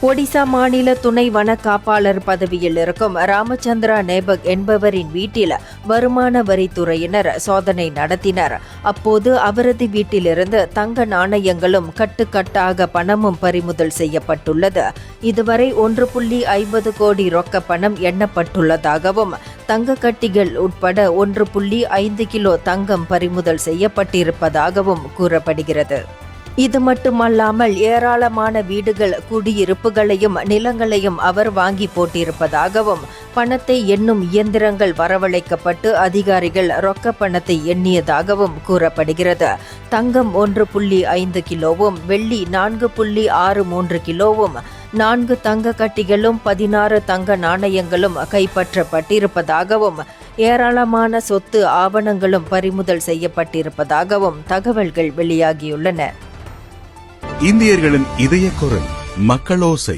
ஒடிசா மாநில துணை வன காப்பாளர் பதவியில் இருக்கும் ராமச்சந்திரா நேபக் என்பவரின் வீட்டில் வருமான வரித்துறையினர் சோதனை நடத்தினர். அப்போது அவரது வீட்டிலிருந்து தங்க நாணயங்களும் கட்டுக்கட்டாக பணமும் பறிமுதல் செய்யப்பட்டுள்ளது. இதுவரை 1.50 கோடி ரொக்க பணம் எண்ணப்பட்டுள்ளதாகவும் தங்க கட்டிகள் உட்பட 1.5 கிலோ தங்கம் பறிமுதல் செய்யப்பட்டிருப்பதாகவும் கூறப்படுகிறது. இது மட்டுமல்லாமல் ஏராளமான வீடுகள், குடியிருப்புகளையும் நிலங்களையும் அவர் வாங்கி போட்டிருப்பதாகவும், பணத்தை எண்ணும் இயந்திரங்கள் வரவழைக்கப்பட்டு அதிகாரிகள் ரொக்க பணத்தை எண்ணியதாகவும் கூறப்படுகிறது. தங்கம் 1.5 கிலோவும், வெள்ளி 4.63 கிலோவும், 4 தங்க கட்டிகளும் 16 தங்க நாணயங்களும் கைப்பற்றப்பட்டிருப்பதாகவும், ஏராளமான சொத்து ஆவணங்களும் பறிமுதல் செய்யப்பட்டிருப்பதாகவும் தகவல்கள் வெளியாகியுள்ளன. இந்தியர்களின் இதய குரல் மக்களோசை.